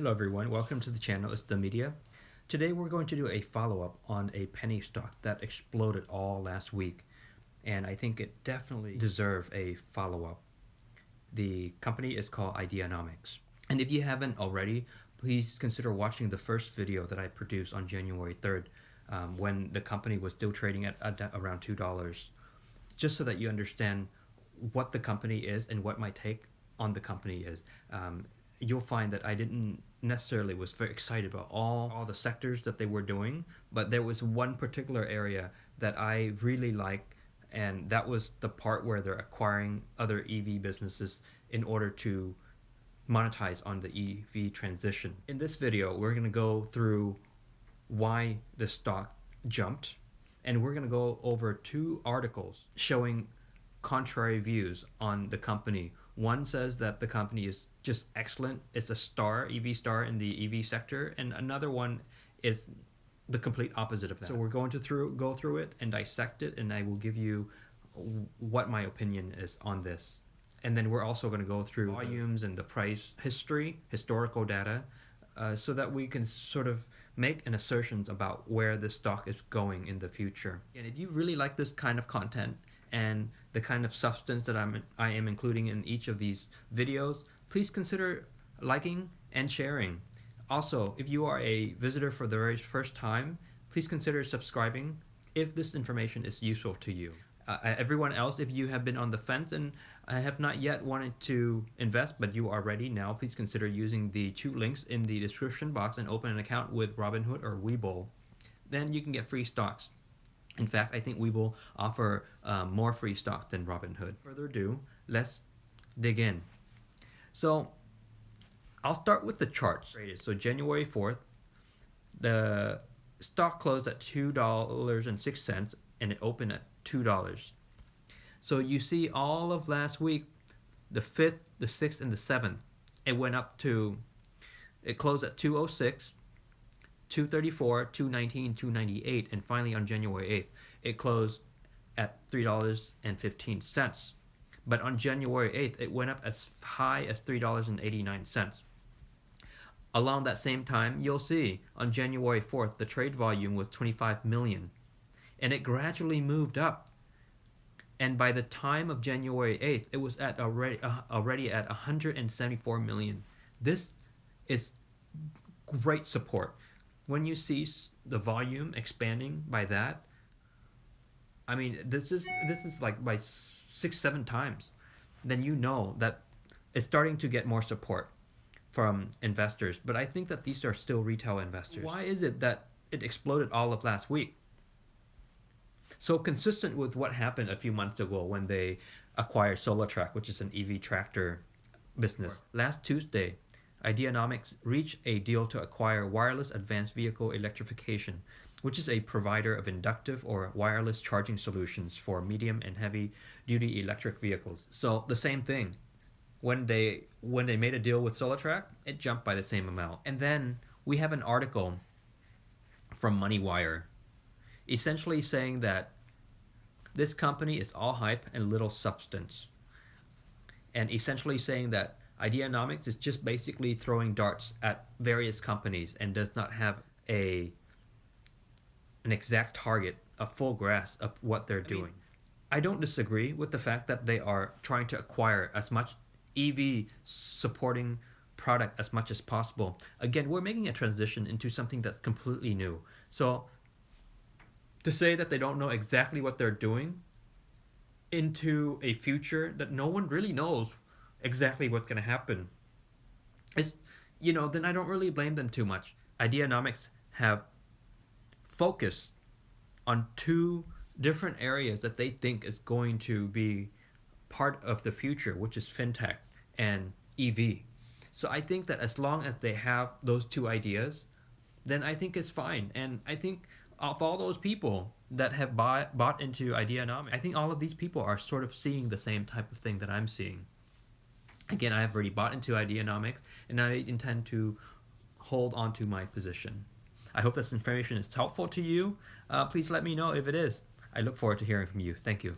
Hello everyone, welcome to the channel. It's the media. Today we're going to do a follow-up on a penny stock that exploded all last week, and I think it definitely deserves a follow-up. The company is called Ideanomics, and if you haven't already, please consider watching the first video that I produced on January 3rd when the company was still trading at around $2, just so that you understand what the company is and what my take on the company is. You'll find that I didn't necessarily was very excited about all the sectors that they were doing, but there was one particular area that I really liked, and that was the part where they're acquiring other EV businesses in order to monetize on the EV transition. In this video, we're going to go through why the stock jumped, and we're going to go over two articles showing contrary views on the company. One says that the company is just excellent, it's a star, EV star in the EV sector, and another one is the complete opposite of that. So we're going to go through it and dissect it, and I will give you what my opinion is on this. And then we're also going to go through volumes and the price history, historical data, so that we can sort of make an assertions about where the stock is going in the future. And if you really like this kind of content and the kind of substance that I am including in each of these videos, please consider liking and sharing. Also, if you are a visitor for the very first time, please consider subscribing if this information is useful to you. Everyone else, if you have been on the fence and have not yet wanted to invest but you are ready now, please consider using the two links in the description box and open an account with Robinhood or Webull. Then you can get free stocks. In fact, I think Webull offer more free stocks than Robinhood. Further ado, let's dig in. So I'll start with the charts. So January 4th, the stock closed at $2.06 and it opened at $2. So you see all of last week, the 5th, the 6th, and the 7th, it closed at 206, 234, 219, 298, and finally on January 8th, it closed at $3.15. But on January 8th, it went up as high as $3.89. Along that same time, you'll see on January 4th, the trade volume was 25 million, and it gradually moved up. And by the time of January 8th, it was at already at 174 million. This is great support. When you see the volume expanding by that, I mean, this is like by 6-7 times, then you know that it's starting to get more support from investors. But I think that these are still retail investors. Why is it that it exploded all of last week? So consistent with what happened a few months ago when they acquired SolarTrak, which is an EV tractor business. Last Tuesday, Ideanomics reached a deal to acquire Wireless Advanced Vehicle Electrification, which is a provider of inductive or wireless charging solutions for medium and heavy duty electric vehicles. So the same thing. When they made a deal with SolarTrak, it jumped by the same amount. And then we have an article from MoneyWire essentially saying that this company is all hype and little substance. And essentially saying that Ideanomics is just basically throwing darts at various companies and does not have an exact target, a full grasp of what they're doing. I don't disagree with the fact that they are trying to acquire as much EV supporting product as much as possible. Again, we're making a transition into something that's completely new. So to say that they don't know exactly what they're doing into a future that no one really knows exactly what's going to happen, is, then I don't really blame them too much. Ideanomics have focused on two different areas that they think is going to be part of the future, which is Fintech and EV. So I think that as long as they have those two ideas, then I think it's fine. And I think of all those people that have bought into Ideanomics, I think all of these people are sort of seeing the same type of thing that I'm seeing. Again, I have already bought into Ideanomics, and I intend to hold on to my position. I hope this information is helpful to you. Please let me know if it is. I look forward to hearing from you. Thank you.